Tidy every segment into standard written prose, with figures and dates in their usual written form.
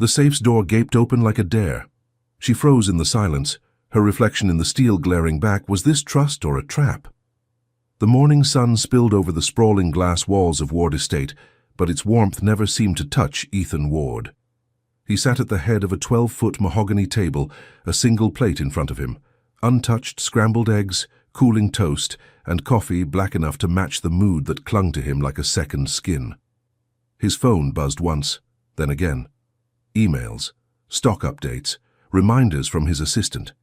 The safe's door gaped open like a dare. She froze in the silence. Her reflection in the steel glaring back. Was this trust or a trap? The morning sun spilled over the sprawling glass walls of Ward Estate, but its warmth never seemed to touch Ethan Ward. He sat at the head of a 12-foot mahogany table, a single plate in front of him, untouched scrambled eggs, cooling toast, and coffee black enough to match the mood that clung to him like a second skin. His phone buzzed once, then again. Emails, stock updates, reminders from his assistant.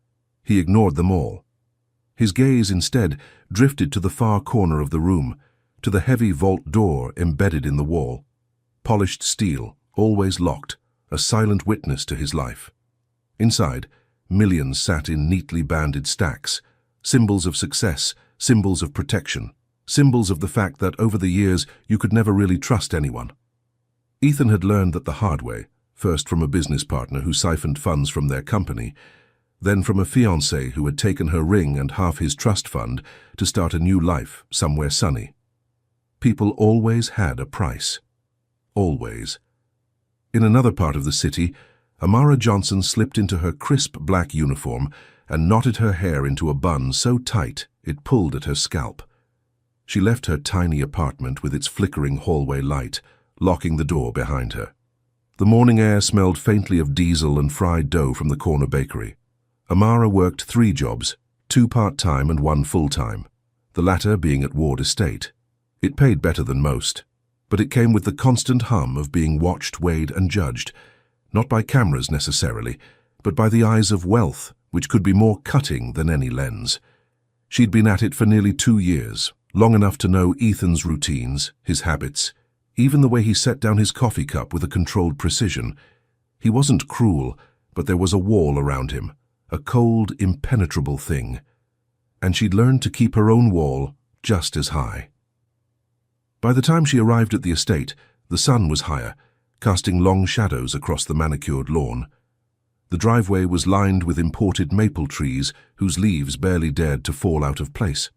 He ignored them all. His gaze instead drifted to the far corner of the room, to the heavy vault door embedded in the wall. Polished steel, always locked, a silent witness to his life. Inside, millions sat in neatly banded stacks, symbols of success, symbols of protection, symbols of the fact that over the years you could never really trust anyone. Ethan had learned that the hard way, first from a business partner who siphoned funds from their company, then from a fiancé who had taken her ring and half his trust fund to start a new life somewhere sunny. People always had a price. Always. In another part of the city, Amara Johnson slipped into her crisp black uniform and knotted her hair into a bun so tight it pulled at her scalp. She left her tiny apartment with its flickering hallway light, locking the door behind her. The morning air smelled faintly of diesel and fried dough from the corner bakery. Amara worked 3 jobs, 2 part-time and 1 full-time, the latter being at Ward Estate. It paid better than most, but it came with the constant hum of being watched, weighed and judged, not by cameras necessarily, but by the eyes of wealth, which could be more cutting than any lens. She'd been at it for nearly 2 years, long enough to know Ethan's routines, his habits, even the way he set down his coffee cup with a controlled precision. He wasn't cruel, but there was a wall around him, a cold, impenetrable thing, and she'd learned to keep her own wall just as high. By the time she arrived at the estate, the sun was higher, casting long shadows across the manicured lawn. The driveway was lined with imported maple trees whose leaves barely dared to fall out of place.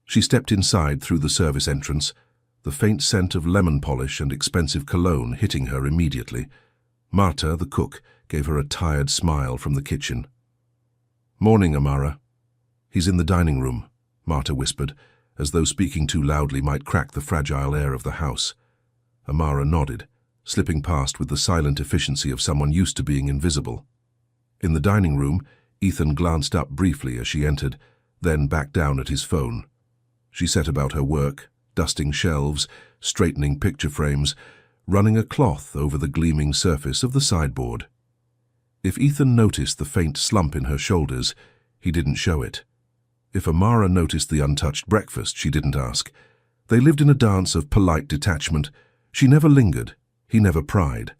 She stepped inside through the service entrance, the faint scent of lemon polish and expensive cologne hitting her immediately. Marta, the cook, gave her a tired smile from the kitchen. "Morning, Amara." "He's in the dining room," Marta whispered, as though speaking too loudly might crack the fragile air of the house. Amara nodded, slipping past with the silent efficiency of someone used to being invisible. In the dining room, Ethan glanced up briefly as she entered, then back down at his phone. She set about her work, dusting shelves, straightening picture frames, running a cloth over the gleaming surface of the sideboard. If Ethan noticed the faint slump in her shoulders, he didn't show it. If Amara noticed the untouched breakfast, she didn't ask. They lived in a dance of polite detachment. She never lingered, he never pried.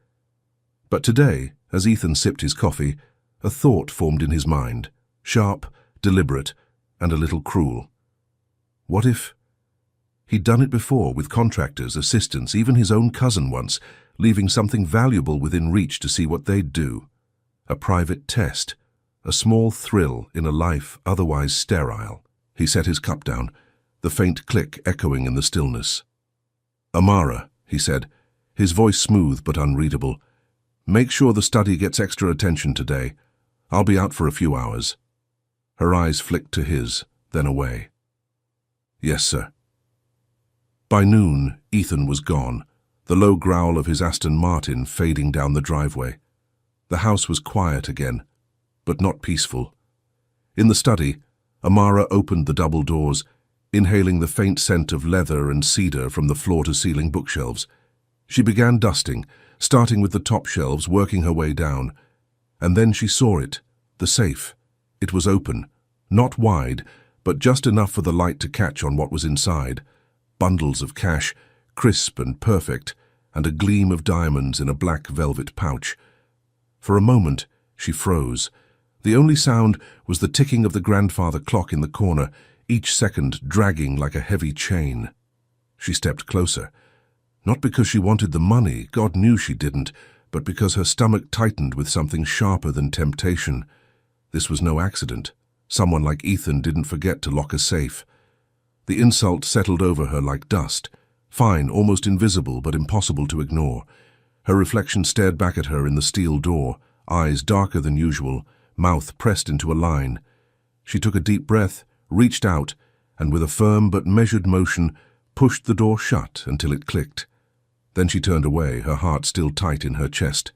But today, as Ethan sipped his coffee, a thought formed in his mind, sharp, deliberate, and a little cruel. What if... He'd done it before with contractors, assistants, even his own cousin once, leaving something valuable within reach to see what they'd do. A private test, a small thrill in a life otherwise sterile. He set his cup down, the faint click echoing in the stillness. "Amara," he said, his voice smooth but unreadable, "make sure the study gets extra attention today. I'll be out for a few hours." Her eyes flicked to his, then away. "Yes, sir." By noon, Ethan was gone, the low growl of his Aston Martin fading down the driveway. The house was quiet again, but not peaceful. In the study, Amara opened the double doors, inhaling the faint scent of leather and cedar from the floor-to-ceiling bookshelves. She began dusting, starting with the top shelves, working her way down. And then she saw it, the safe. It was open, not wide, but just enough for the light to catch on what was inside. Bundles of cash, crisp and perfect, and a gleam of diamonds in a black velvet pouch. For a moment, she froze. The only sound was the ticking of the grandfather clock in the corner, each second dragging like a heavy chain. She stepped closer. Not because she wanted the money, God knew she didn't, but because her stomach tightened with something sharper than temptation. This was no accident. Someone like Ethan didn't forget to lock a safe. The insult settled over her like dust, fine, almost invisible, but impossible to ignore. Her reflection stared back at her in the steel door, eyes darker than usual, mouth pressed into a line. She took a deep breath, reached out, and with a firm but measured motion, pushed the door shut until it clicked. Then she turned away, her heart still tight in her chest.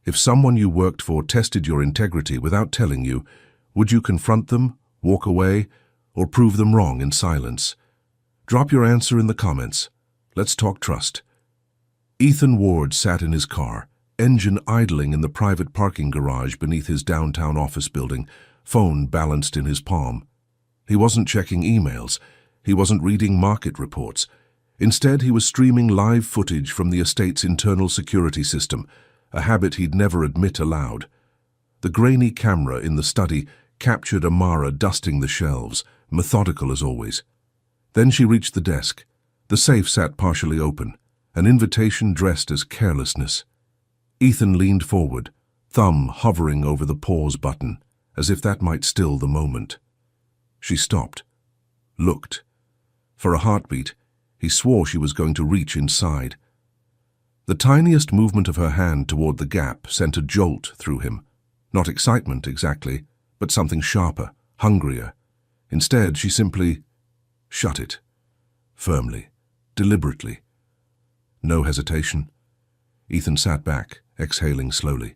If someone you worked for tested your integrity without telling you, would you confront them, walk away, or prove them wrong in silence? Drop your answer in the comments. Let's talk trust. Ethan Ward sat in his car, engine idling in the private parking garage beneath his downtown office building, phone balanced in his palm. He wasn't checking emails. He wasn't reading market reports. Instead, he was streaming live footage from the estate's internal security system, a habit he'd never admit aloud. The grainy camera in the study captured Amara dusting the shelves, methodical as always. Then she reached the desk. The safe sat partially open, an invitation dressed as carelessness. Ethan leaned forward, thumb hovering over the pause button, as if that might still the moment. She stopped, looked. For a heartbeat, he swore she was going to reach inside. The tiniest movement of her hand toward the gap sent a jolt through him. Not excitement exactly, but something sharper, hungrier. Instead, she simply shut it, firmly, deliberately. No hesitation. Ethan sat back, exhaling slowly.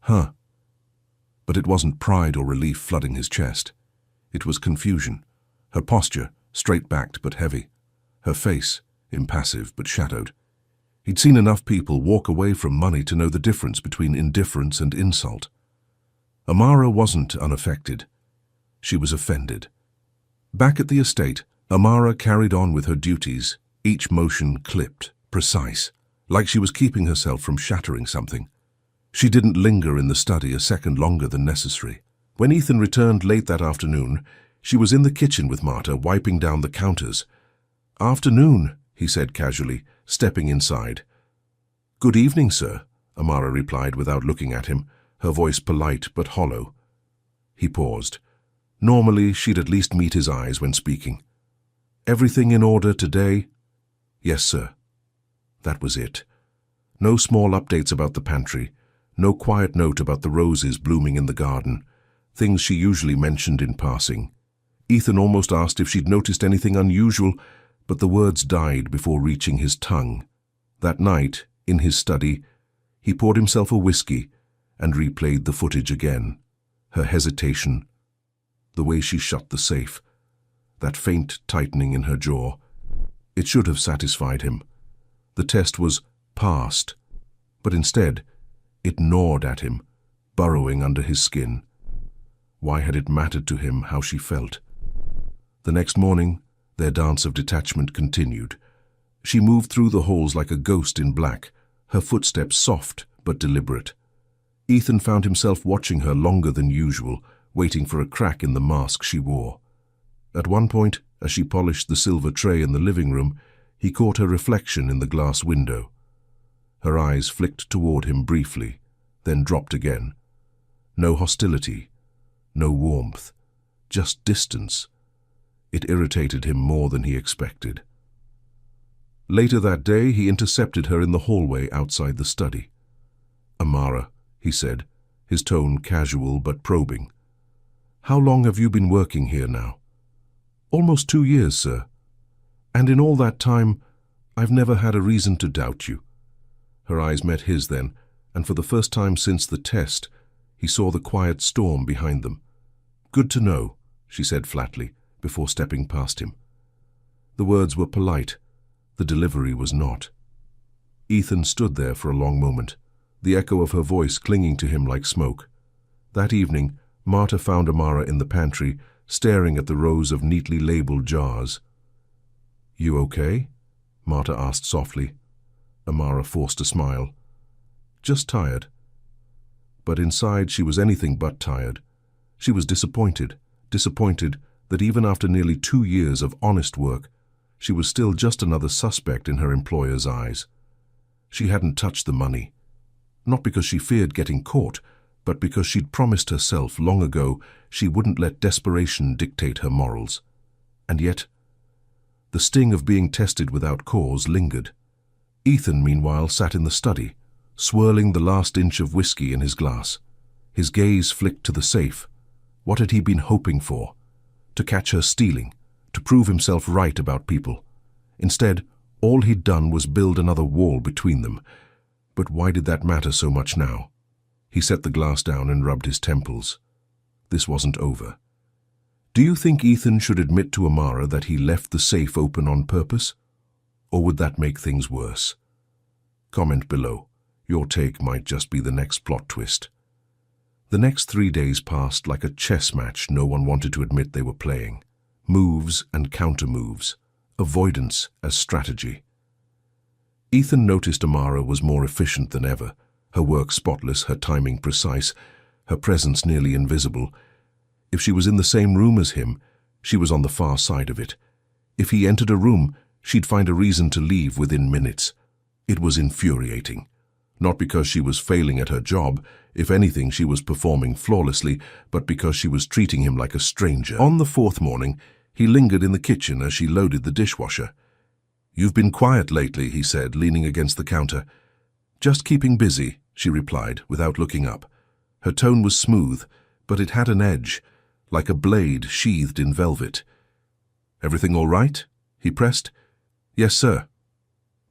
But it wasn't pride or relief flooding his chest. It was confusion. Her posture, straight-backed but heavy. Her face, impassive but shadowed. He'd seen enough people walk away from money to know the difference between indifference and insult. Amara wasn't unaffected. She was offended. Back at the estate, Amara carried on with her duties, each motion clipped, precise, like she was keeping herself from shattering something. She didn't linger in the study a second longer than necessary. When Ethan returned late that afternoon, she was in the kitchen with Marta, wiping down the counters. "Afternoon," he said casually, stepping inside. "Good evening, sir," Amara replied without looking at him, her voice polite but hollow. He paused. Normally, she'd at least meet his eyes when speaking. "Everything in order today?" "Yes, sir." That was it. No small updates about the pantry, no quiet note about the roses blooming in the garden, things she usually mentioned in passing. Ethan almost asked if she'd noticed anything unusual, but the words died before reaching his tongue. That night, in his study, he poured himself a whiskey and replayed the footage again. Her hesitation, the way she shut the safe, that faint tightening in her jaw. It should have satisfied him. The test was passed, but instead, it gnawed at him, burrowing under his skin. Why had it mattered to him how she felt? The next morning, their dance of detachment continued. She moved through the halls like a ghost in black, her footsteps soft but deliberate. Ethan found himself watching her longer than usual, waiting for a crack in the mask she wore. At one point, as she polished the silver tray in the living room, he caught her reflection in the glass window. Her eyes flicked toward him briefly, then dropped again. No hostility, no warmth, just distance. It irritated him more than he expected. Later that day, he intercepted her in the hallway outside the study. "Amara," he said, his tone casual but probing. "How long have you been working here now?" "Almost 2 years, sir. And in all that time, I've never had a reason to doubt you." Her eyes met his then, and for the first time since the test, he saw the quiet storm behind them. "Good to know," she said flatly, before stepping past him. The words were polite. The delivery was not. Ethan stood there for a long moment, the echo of her voice clinging to him like smoke. That evening, Marta found Amara in the pantry, staring at the rows of neatly labeled jars. "You okay?" Marta asked softly. Amara forced a smile. "Just tired." But inside she was anything but tired. She was disappointed that even after nearly 2 years of honest work, she was still just another suspect in her employer's eyes. She hadn't touched the money. Not because she feared getting caught, but because she'd promised herself long ago she wouldn't let desperation dictate her morals. And yet, the sting of being tested without cause lingered. Ethan, meanwhile, sat in the study, swirling the last inch of whiskey in his glass. His gaze flicked to the safe. What had he been hoping for? To catch her stealing, to prove himself right about people. Instead, all he'd done was build another wall between them. But why did that matter so much now? He set the glass down and rubbed his temples. This wasn't over. Do you think Ethan should admit to Amara that he left the safe open on purpose? Or would that make things worse? Comment below. Your take might just be the next plot twist. The next 3 days passed like a chess match no one wanted to admit they were playing. Moves and counter-moves. Avoidance as strategy. Ethan noticed Amara was more efficient than ever, her work spotless, her timing precise, her presence nearly invisible. If she was in the same room as him, she was on the far side of it. If he entered a room, she'd find a reason to leave within minutes. It was infuriating. Not because she was failing at her job, if anything she was performing flawlessly, but because she was treating him like a stranger. On the 4th morning, he lingered in the kitchen as she loaded the dishwasher. "You've been quiet lately," he said, leaning against the counter. "Just keeping busy," she replied, without looking up. Her tone was smooth, but it had an edge, like a blade sheathed in velvet. "Everything all right?" he pressed. "Yes, sir."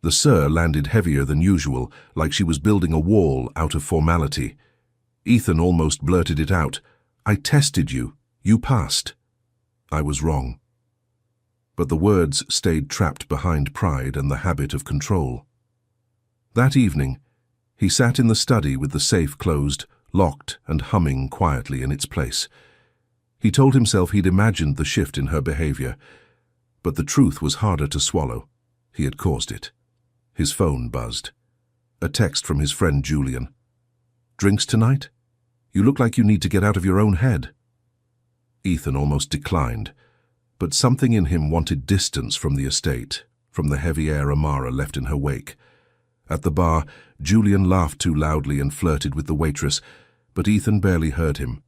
The sir landed heavier than usual, like she was building a wall out of formality. Ethan almost blurted it out. "I tested you. You passed." "I was wrong." But the words stayed trapped behind pride and the habit of control. That evening, he sat in the study with the safe closed, locked and humming quietly in its place. He told himself he'd imagined the shift in her behavior, but the truth was harder to swallow. He had caused it. His phone buzzed. A text from his friend Julian. "Drinks tonight? You look like you need to get out of your own head." Ethan almost declined, but something in him wanted distance from the estate, from the heavy air Amara left in her wake. At the bar, Julian laughed too loudly and flirted with the waitress, but Ethan barely heard him.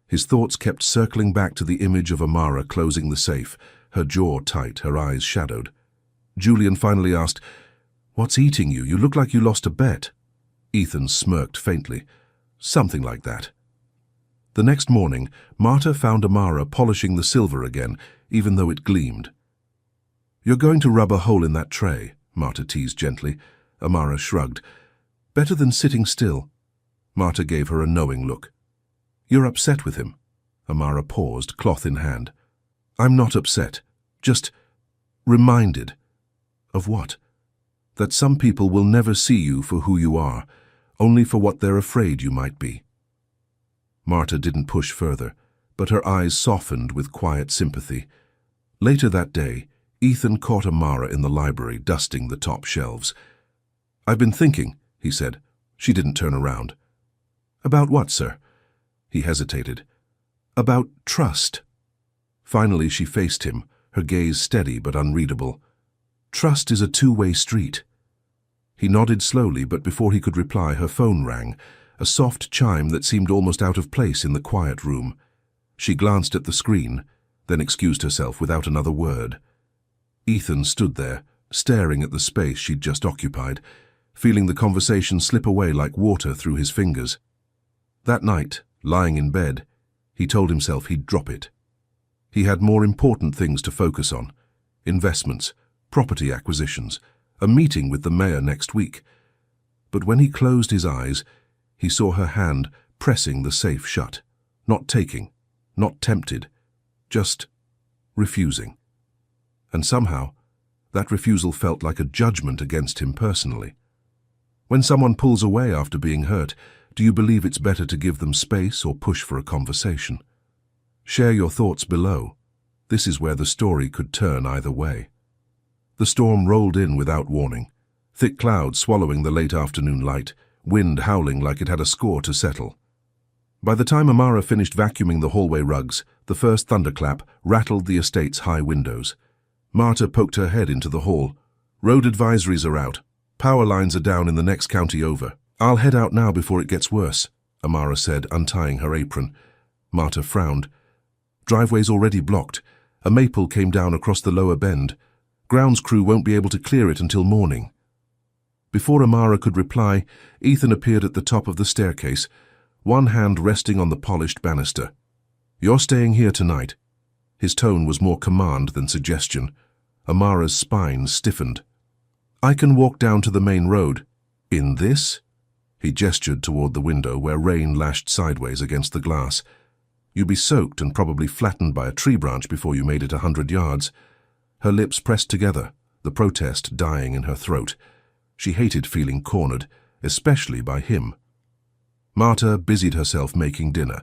His thoughts kept circling back to the image of Amara closing the safe, her jaw tight, her eyes shadowed. Julian finally asked, "What's eating you? You look like you lost a bet." Ethan smirked faintly. "Something like that." The next morning, Marta found Amara polishing the silver again, even though it gleamed. "You're going to rub a hole in that tray," Marta teased gently. Amara shrugged. "Better than sitting still." Marta gave her a knowing look. "You're upset with him." Amara paused, cloth in hand. "I'm not upset, just reminded." "Of what?" "That some people will never see you for who you are, only for what they're afraid you might be." Marta didn't push further, but her eyes softened with quiet sympathy. Later that day, Ethan caught Amara in the library, dusting the top shelves. "I've been thinking," he said. She didn't turn around. "About what, sir?" He hesitated. "About trust." Finally she faced him, her gaze steady but unreadable. "Trust is a two-way street." He nodded slowly, but before he could reply, her phone rang, a soft chime that seemed almost out of place in the quiet room. She glanced at the screen, then excused herself without another word. Ethan stood there, staring at the space she'd just occupied, feeling the conversation slip away like water through his fingers. That night, lying in bed, he told himself he'd drop it. He had more important things to focus on: investments, property acquisitions, a meeting with the mayor next week. But when he closed his eyes, he saw her hand pressing the safe shut, not taking, not tempted, just refusing. And somehow, that refusal felt like a judgment against him personally. When someone pulls away after being hurt, do you believe it's better to give them space or push for a conversation? Share your thoughts below. This is where the story could turn either way. The storm rolled in without warning, thick clouds swallowing the late afternoon light, wind howling like it had a score to settle. By the time Amara finished vacuuming the hallway rugs, the first thunderclap rattled the estate's high windows. Marta poked her head into the hall. "Road advisories are out. Power lines are down in the next county over. I'll head out now before it gets worse," Amara said, untying her apron. Marta frowned. "Driveway's already blocked. A maple came down across the lower bend. Grounds crew won't be able to clear it until morning." Before Amara could reply, Ethan appeared at the top of the staircase, one hand resting on the polished banister. "You're staying here tonight." His tone was more command than suggestion. Amara's spine stiffened. "I can walk down to the main road." "In this?" He gestured toward the window where rain lashed sideways against the glass. "You'd be soaked and probably flattened by a tree branch before you made it 100 yards. Her lips pressed together, the protest dying in her throat. She hated feeling cornered, especially by him. Marta busied herself making dinner,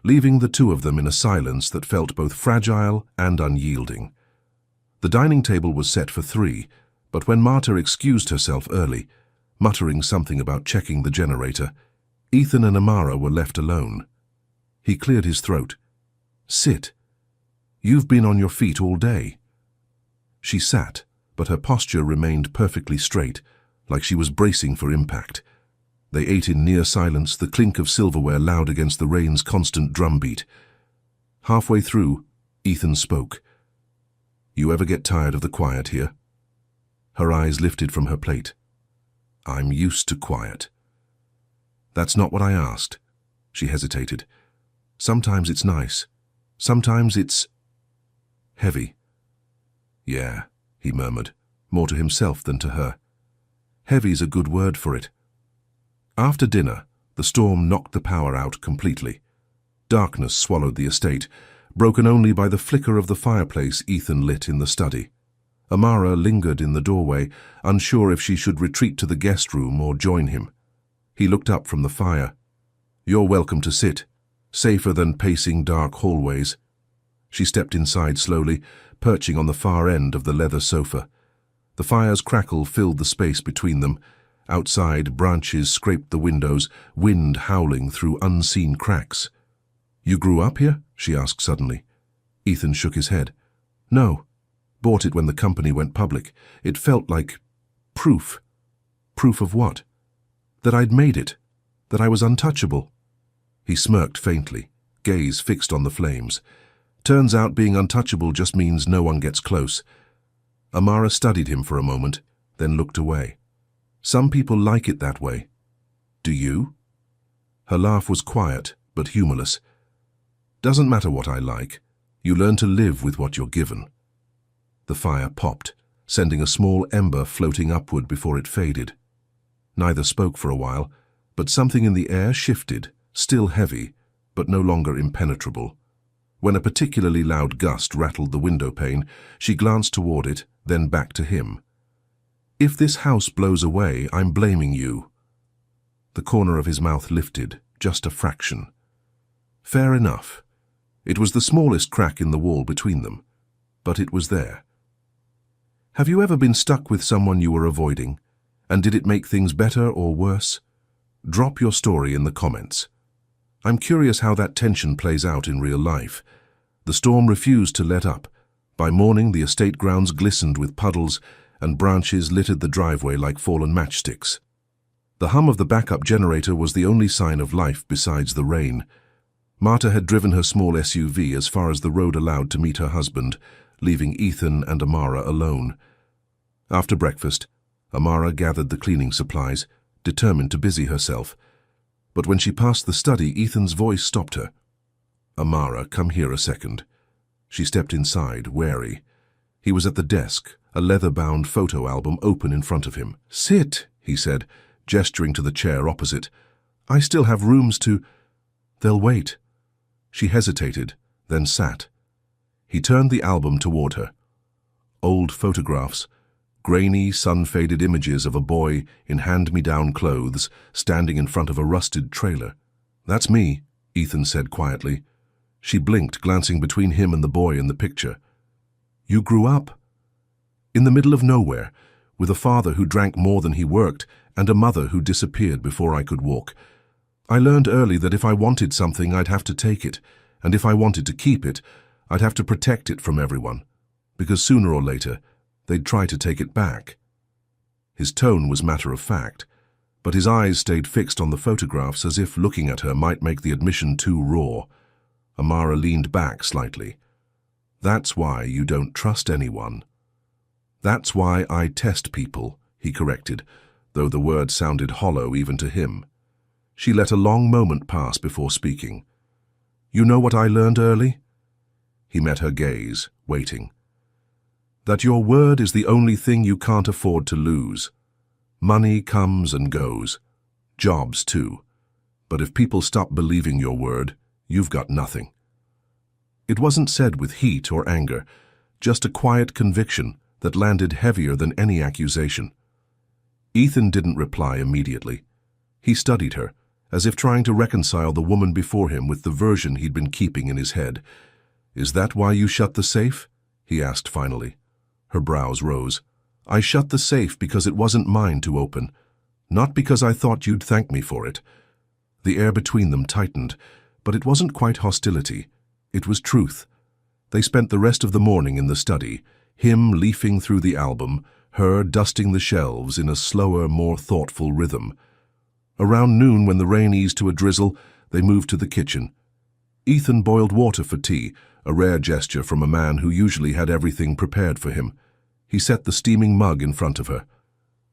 leaving the two of them in a silence that felt both fragile and unyielding. The dining table was set for 3, but when Marta excused herself early, muttering something about checking the generator, Ethan and Amara were left alone. He cleared his throat. "Sit. You've been on your feet all day." She sat, but her posture remained perfectly straight, like she was bracing for impact. They ate in near silence, the clink of silverware loud against the rain's constant drumbeat. Halfway through, Ethan spoke. "You ever get tired of the quiet here?" Her eyes lifted from her plate. "I'm used to quiet." "That's not what I asked." She hesitated. "Sometimes it's nice. Sometimes it's heavy." "Yeah," he murmured, more to himself than to her. "Heavy's a good word for it." After dinner, the storm knocked the power out completely. Darkness swallowed the estate, broken only by the flicker of the fireplace Ethan lit in the study. Amara lingered in the doorway, unsure if she should retreat to the guest room or join him. He looked up from the fire. "You're welcome to sit. Safer than pacing dark hallways." She stepped inside slowly, perching on the far end of the leather sofa. The fire's crackle filled the space between them. Outside, branches scraped the windows, wind howling through unseen cracks. "You grew up here?" she asked suddenly. Ethan shook his head. "No. Bought it when the company went public. It felt like proof." "Proof of what?" "That I'd made it. That I was untouchable." He smirked faintly, gaze fixed on the flames. "Turns out being untouchable just means no one gets close." Amara studied him for a moment, then looked away. "Some people like it that way. Do you?" Her laugh was quiet, but humorless. "Doesn't matter what I like. You learn to live with what you're given." The fire popped, sending a small ember floating upward before it faded. Neither spoke for a while, but something in the air shifted, still heavy, but no longer impenetrable. When a particularly loud gust rattled the window pane, she glanced toward it, then back to him. "If this house blows away, I'm blaming you." The corner of his mouth lifted, just a fraction. Fair enough. It was the smallest crack in the wall between them, but it was there. "Have you ever been stuck with someone you were avoiding? And did it make things better or worse? Drop your story in the comments. I'm curious how that tension plays out in real life. The storm refused to let up. By morning, the estate grounds glistened with puddles, and branches littered the driveway like fallen matchsticks. The hum of the backup generator was the only sign of life besides the rain. Marta had driven her small SUV as far as the road allowed to meet her husband, leaving Ethan and Amara alone. After breakfast, Amara gathered the cleaning supplies, determined to busy herself. But when she passed the study, Ethan's voice stopped her. "Amara, come here a second." She stepped inside, wary. He was at the desk, a leather-bound photo album open in front of him. "Sit," he said, gesturing to the chair opposite. "I still have rooms to—" "They'll wait." She hesitated, then sat. He turned the album toward her. Old photographs, grainy, sun-faded images of a boy in hand-me-down clothes standing in front of a rusted trailer. "That's me," Ethan said quietly. She blinked, glancing between him and the boy in the picture. "You grew up?" "In the middle of nowhere, with a father who drank more than he worked and a mother who disappeared before I could walk. I learned early that if I wanted something, I'd have to take it, and if I wanted to keep it, I'd have to protect it from everyone, because sooner or later, they'd try to take it back." His tone was matter-of-fact, but his eyes stayed fixed on the photographs as if looking at her might make the admission too raw. Amara leaned back slightly. "That's why you don't trust anyone." "That's why I test people," he corrected, though the word sounded hollow even to him. She let a long moment pass before speaking. "You know what I learned early?" He met her gaze, waiting. "That your word is the only thing you can't afford to lose. Money comes and goes. Jobs too. But if people stop believing your word, you've got nothing." It wasn't said with heat or anger, just a quiet conviction that landed heavier than any accusation. Ethan didn't reply immediately. He studied her, as if trying to reconcile the woman before him with the version he'd been keeping in his head. "Is that why you shut the safe?" he asked finally. Her brows rose. "I shut the safe because it wasn't mine to open, not because I thought you'd thank me for it." The air between them tightened, but it wasn't quite hostility. It was truth. They spent the rest of the morning in the study, him leafing through the album, her dusting the shelves in a slower, more thoughtful rhythm. Around noon, when the rain eased to a drizzle, they moved to the kitchen. Ethan boiled water for tea, a rare gesture from a man who usually had everything prepared for him. He set the steaming mug in front of her.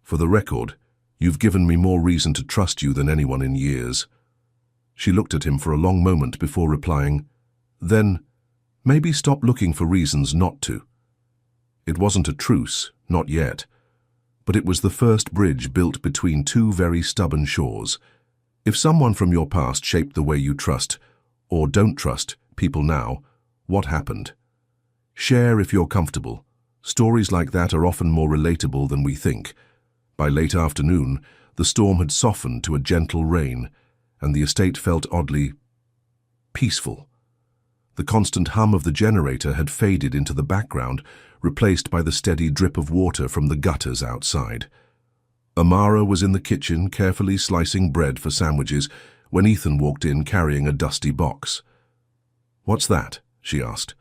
"For the record, you've given me more reason to trust you than anyone in years." She looked at him for a long moment before replying, "Then, maybe stop looking for reasons not to." It wasn't a truce, not yet, but it was the first bridge built between two very stubborn shores. If someone from your past shaped the way you trust, or don't trust, people now, what happened? Share if you're comfortable. Stories like that are often more relatable than we think. By late afternoon, the storm had softened to a gentle rain, and the estate felt oddly peaceful. The constant hum of the generator had faded into the background, replaced by the steady drip of water from the gutters outside. Amara was in the kitchen, carefully slicing bread for sandwiches, when Ethan walked in carrying a dusty box. "What's that?" she asked.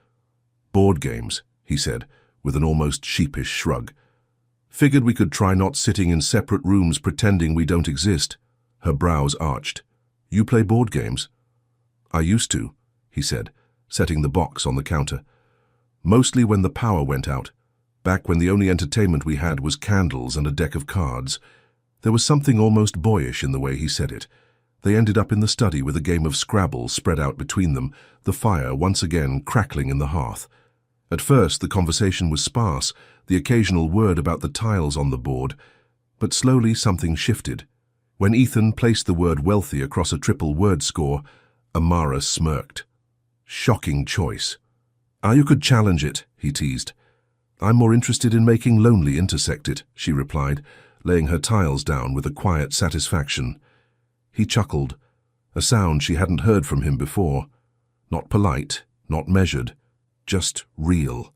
"Board games," he said, with an almost sheepish shrug. "Figured we could try not sitting in separate rooms pretending we don't exist." Her brows arched. "You play board games?" "I used to," he said, setting the box on the counter. "Mostly when the power went out, back when the only entertainment we had was candles and a deck of cards." There was something almost boyish in the way he said it. They ended up in the study with a game of Scrabble spread out between them, the fire once again crackling in the hearth. At first the conversation was sparse, the occasional word about the tiles on the board, but slowly something shifted. When Ethan placed the word wealthy across a triple word score, Amara smirked. "Shocking choice." "You could challenge it," he teased. "I'm more interested in making lonely intersect it," she replied, laying her tiles down with a quiet satisfaction. He chuckled, a sound she hadn't heard from him before. Not polite, not measured, just real.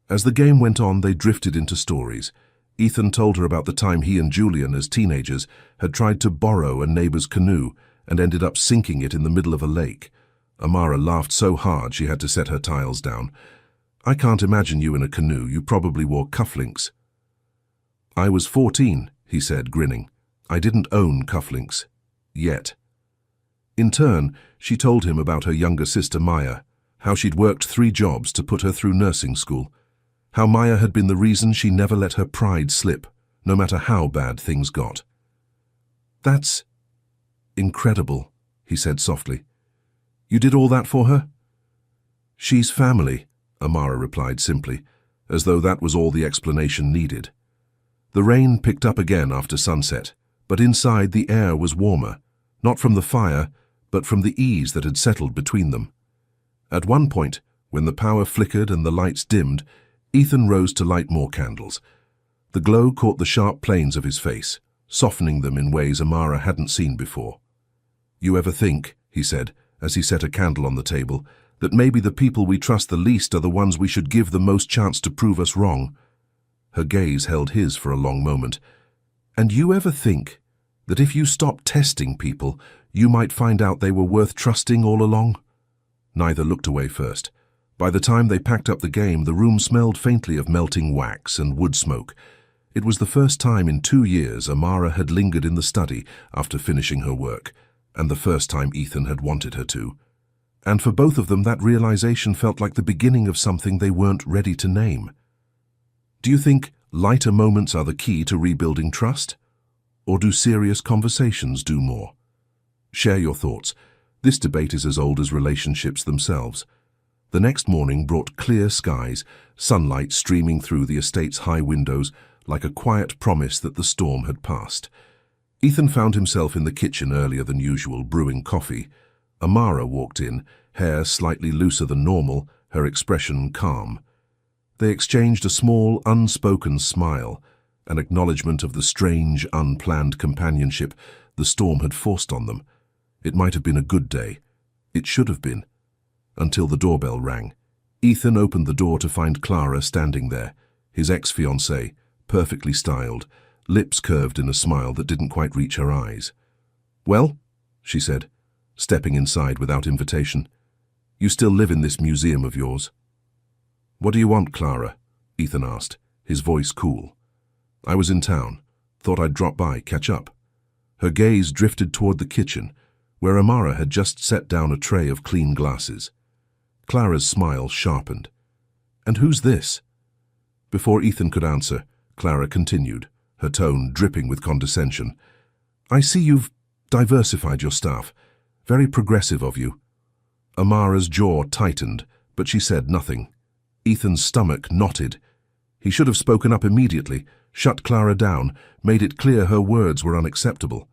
As the game went on, they drifted into stories. Ethan told her about the time he and Julian, as teenagers, had tried to borrow a neighbor's canoe and ended up sinking it in the middle of a lake. Amara laughed so hard she had to set her tiles down. "I can't imagine you in a canoe. You probably wore cufflinks." "I was 14, he said, grinning. "I didn't own cufflinks. Yet." In turn, she told him about her younger sister Maya, how she'd worked 3 jobs to put her through nursing school, how Maya had been the reason she never let her pride slip, no matter how bad things got. "That's incredible," he said softly. "You did all that for her?" "She's family," Amara replied simply, as though that was all the explanation needed. The rain picked up again after sunset, but inside the air was warmer, not from the fire, but from the ease that had settled between them. At one point, when the power flickered and the lights dimmed, Ethan rose to light more candles. The glow caught the sharp planes of his face, softening them in ways Amara hadn't seen before. "You ever think," he said, as he set a candle on the table, "that maybe the people we trust the least are the ones we should give the most chance to prove us wrong?" Her gaze held his for a long moment. "And you ever think that if you stopped testing people, you might find out they were worth trusting all along?" Neither looked away first. By the time they packed up the game, the room smelled faintly of melting wax and wood smoke. It was the first time in 2 years Amara had lingered in the study after finishing her work, and the first time Ethan had wanted her to. And for both of them, that realization felt like the beginning of something they weren't ready to name. "Do you think lighter moments are the key to rebuilding trust? or do serious conversations do more? Share your thoughts. This debate is as old as relationships themselves. The next morning brought clear skies, sunlight streaming through the estate's high windows like a quiet promise that the storm had passed. Ethan found himself in the kitchen earlier than usual, brewing coffee. Amara walked in, hair slightly looser than normal, her expression calm. They exchanged a small, unspoken smile, an acknowledgement of the strange, unplanned companionship the storm had forced on them. It might have been a good day. It should have been. Until the doorbell rang. Ethan opened the door to find Clara standing there, his ex-fiancée, perfectly styled, lips curved in a smile that didn't quite reach her eyes. "Well," she said, stepping inside without invitation, "you still live in this museum of yours." "What do you want, Clara?" Ethan asked, his voice cool. "I was in town. Thought I'd drop by, catch up." Her gaze drifted toward the kitchen, where Amara had just set down a tray of clean glasses. Clara's smile sharpened. "And who's this?" Before Ethan could answer, Clara continued, her tone dripping with condescension. "I see you've diversified your staff. Very progressive of you." Amara's jaw tightened, but she said nothing. Ethan's stomach knotted. He should have spoken up immediately, shut Clara down, made it clear her words were unacceptable.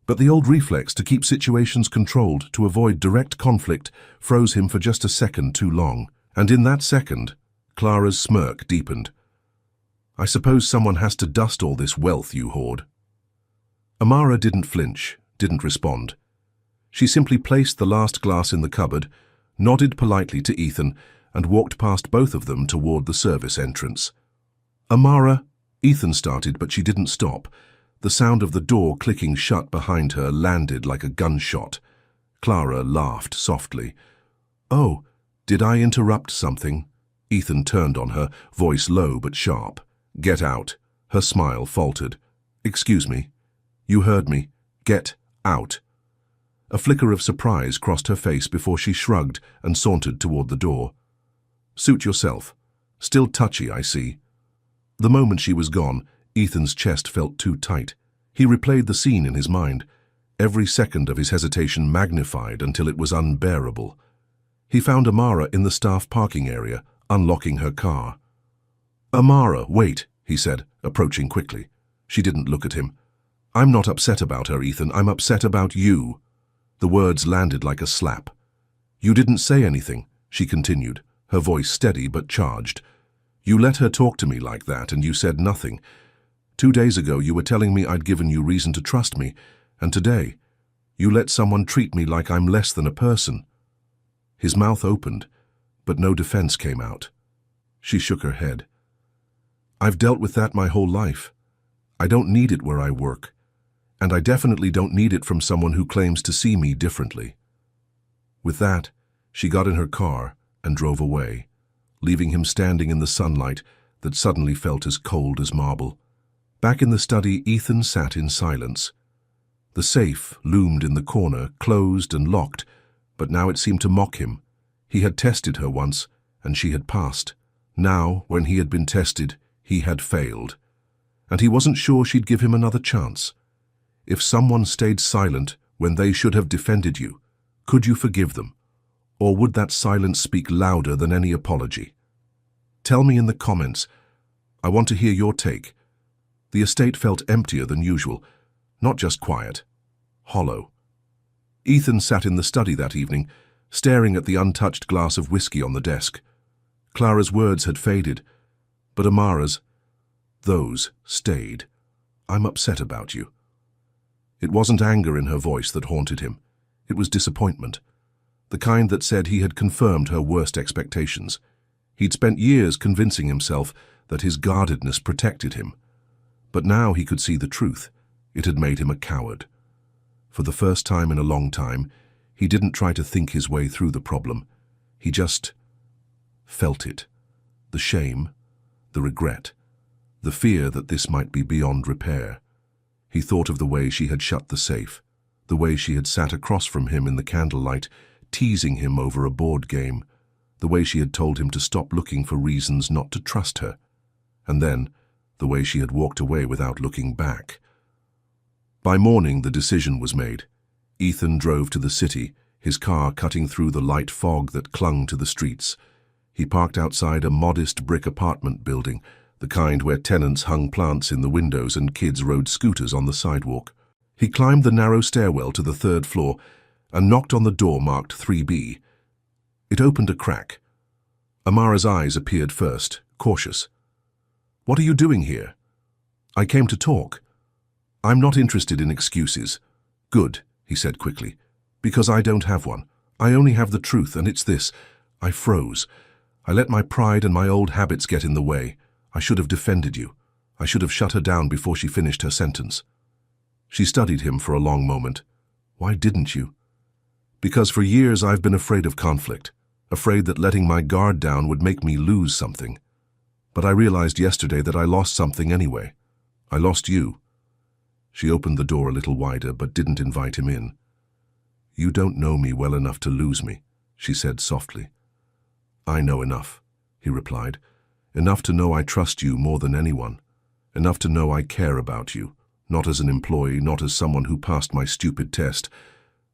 But the old reflex to keep situations controlled, to avoid direct conflict, froze him for just a second too long. And in that second, Clara's smirk deepened. "I suppose someone has to dust all this wealth you hoard." Amara didn't flinch, didn't respond. She simply placed the last glass in the cupboard, nodded politely to Ethan, and walked past both of them toward the service entrance. "Amara," Ethan started, but she didn't stop. The sound of the door clicking shut behind her landed like a gunshot. Clara laughed softly. "Oh, did I interrupt something?" Ethan turned on her, voice low but sharp. "Get out." Her smile faltered. "Excuse me." "You heard me. Get out." A flicker of surprise crossed her face before she shrugged and sauntered toward the door. "Suit yourself. Still touchy, I see." The moment she was gone, Ethan's chest felt too tight. He replayed the scene in his mind, every second of his hesitation magnified until it was unbearable. He found Amara in the staff parking area, unlocking her car. "Amara, wait," he said, approaching quickly. She didn't look at him. "I'm not upset about her, Ethan. I'm upset about you." The words landed like a slap. "You didn't say anything," she continued, her voice steady but charged. "You let her talk to me like that, and you said nothing. 2 days ago you were telling me I'd given you reason to trust me, and today you let someone treat me like I'm less than a person." His mouth opened, but no defense came out. She shook her head. "I've dealt with that my whole life. I don't need it where I work, and I definitely don't need it from someone who claims to see me differently." With that, she got in her car and drove away, leaving him standing in the sunlight that suddenly felt as cold as marble. Back in the study, Ethan sat in silence. The safe loomed in the corner, closed and locked, but now it seemed to mock him. He had tested her once, and she had passed. Now, when he had been tested, he had failed. And he wasn't sure she'd give him another chance. If someone stayed silent when they should have defended you, could you forgive them? Or would that silence speak louder than any apology? Tell me in the comments. I want to hear your take. The estate felt emptier than usual, not just quiet, hollow. Ethan sat in the study that evening, staring at the untouched glass of whiskey on the desk. Clara's words had faded, but Amara's, those stayed. "I'm upset about you." It wasn't anger in her voice that haunted him. It was disappointment, the kind that said he had confirmed her worst expectations. He'd spent years convincing himself that his guardedness protected him. But now he could see the truth. It had made him a coward. For the first time in a long time, he didn't try to think his way through the problem. He just felt it. The shame, the regret, the fear that this might be beyond repair. He thought of the way she had shut the safe, the way she had sat across from him in the candlelight, teasing him over a board game, the way she had told him to stop looking for reasons not to trust her, and then the way she had walked away without looking back. By morning, the decision was made. Ethan drove to the city, his car cutting through the light fog that clung to the streets. He parked outside a modest brick apartment building, the kind where tenants hung plants in the windows and kids rode scooters on the sidewalk. He climbed the narrow stairwell to the third floor and knocked on the door marked 3B. It opened a crack. Amara's eyes appeared first, cautious. "What are you doing here?" "I came to talk." "I'm not interested in excuses." "Good," he said quickly, "because I don't have one. I only have the truth, and it's this." I froze. I let my pride and my old habits get in the way. I should have defended you. I should have shut her down before she finished her sentence. She studied him for a long moment. "Why didn't you?" "Because for years I've been afraid of conflict, afraid that letting my guard down would make me lose something. But I realized yesterday that I lost something anyway. I lost you." She opened the door a little wider but didn't invite him in. "You don't know me well enough to lose me," she said softly. "I know enough," he replied. "Enough to know I trust you more than anyone. Enough to know I care about you, not as an employee, not as someone who passed my stupid test,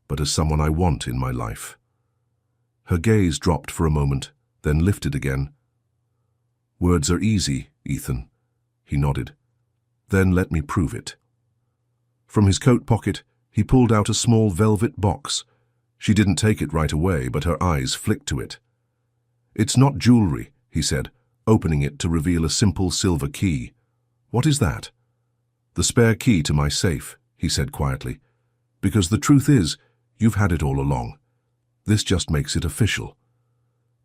but as someone I want in my life." Her gaze dropped for a moment, then lifted again. "Words are easy, Ethan." He nodded. "Then let me prove it." From his coat pocket, he pulled out a small velvet box. She didn't take it right away, but her eyes flicked to it. "It's not jewelry," he said, opening it to reveal a simple silver key. "What is that?" "The spare key to my safe," he said quietly. "Because the truth is, you've had it all along. This just makes it official."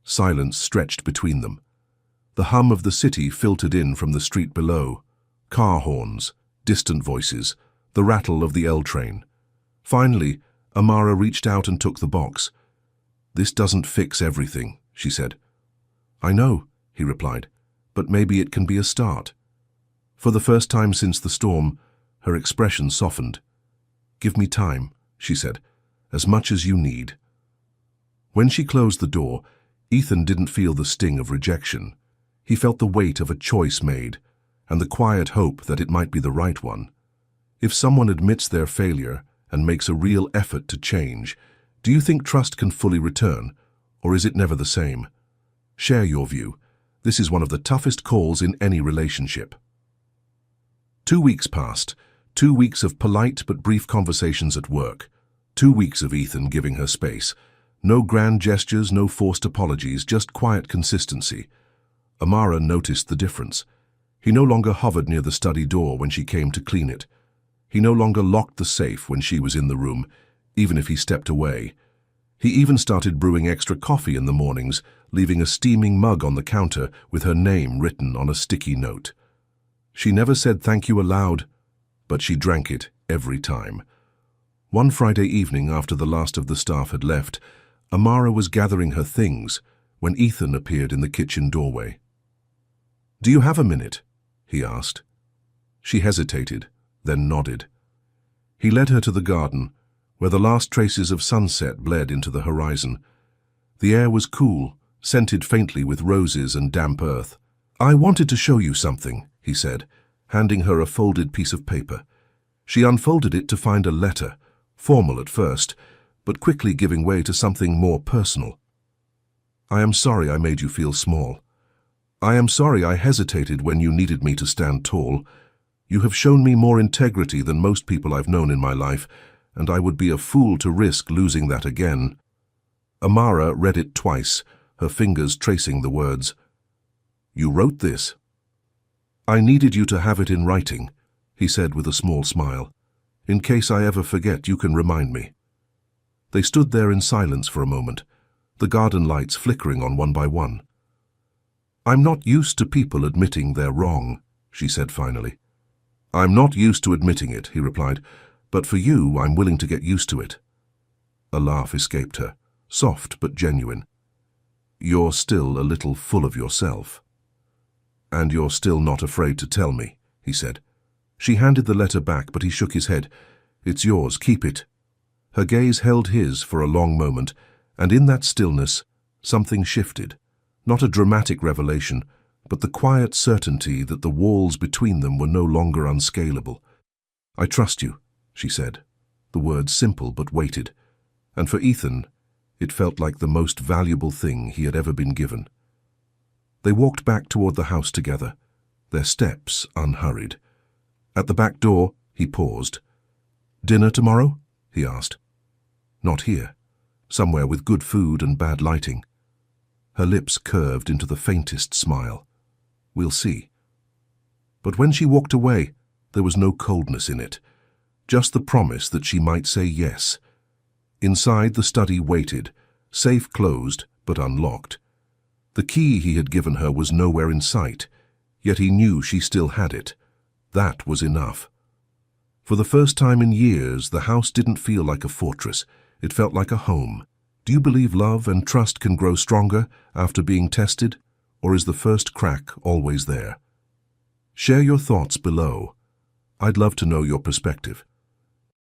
Silence stretched between them. The hum of the city filtered in from the street below. Car horns, distant voices, the rattle of the L train. Finally, Amara reached out and took the box. "This doesn't fix everything," she said. "I know," he replied, "but maybe it can be a start." For the first time since the storm, her expression softened. "Give me time," she said, "as much as you need." When she closed the door, Ethan didn't feel the sting of rejection. He felt the weight of a choice made, and the quiet hope that it might be the right one. If someone admits their failure and makes a real effort to change, do you think trust can fully return, or is it never the same? Share your view. This is one of the toughest calls in any relationship. 2 weeks passed, 2 weeks of polite but brief conversations at work, 2 weeks of Ethan giving her space. No grand gestures, no forced apologies, just quiet consistency. Amara noticed the difference. He no longer hovered near the study door when she came to clean it. He no longer locked the safe when she was in the room, even if he stepped away. He even started brewing extra coffee in the mornings, leaving a steaming mug on the counter with her name written on a sticky note. She never said thank you aloud, but she drank it every time. One Friday evening, after the last of the staff had left, Amara was gathering her things when Ethan appeared in the kitchen doorway. "Do you have a minute?" he asked. She hesitated, then nodded. He led her to the garden, where the last traces of sunset bled into the horizon. The air was cool, scented faintly with roses and damp earth. "I wanted to show you something," he said, handing her a folded piece of paper. She unfolded it to find a letter, formal at first, but quickly giving way to something more personal. "I am sorry I made you feel small. I am sorry I hesitated when you needed me to stand tall. You have shown me more integrity than most people I've known in my life, and I would be a fool to risk losing that again." Amara read it twice, her fingers tracing the words. "You wrote this?" "I needed you to have it in writing," he said with a small smile. "In case I ever forget, you can remind me." They stood there in silence for a moment, the garden lights flickering on one by one. "I'm not used to people admitting they're wrong," she said finally. "I'm not used to admitting it," he replied, "but for you, I'm willing to get used to it." A laugh escaped her, soft but genuine. "You're still a little full of yourself." "And you're still not afraid to tell me," he said. She handed the letter back, but he shook his head. "It's yours, keep it." Her gaze held his for a long moment, and in that stillness, something shifted. Not a dramatic revelation, but the quiet certainty that the walls between them were no longer unscalable. "I trust you," she said. The words simple but weighted. And for Ethan, it felt like the most valuable thing he had ever been given. They walked back toward the house together, their steps unhurried. At the back door, he paused. "Dinner tomorrow?" he asked. "Not here. Somewhere with good food and bad lighting." Her lips curved into the faintest smile. "We'll see." But when she walked away, there was no coldness in it, just the promise that she might say yes. Inside, the study waited, safe closed but unlocked. The key he had given her was nowhere in sight, yet he knew she still had it. That was enough. For the first time in years, the house didn't feel like a fortress. It felt like a home. Do you believe love and trust can grow stronger after being tested, or is the first crack always there? Share your thoughts below. I'd love to know your perspective.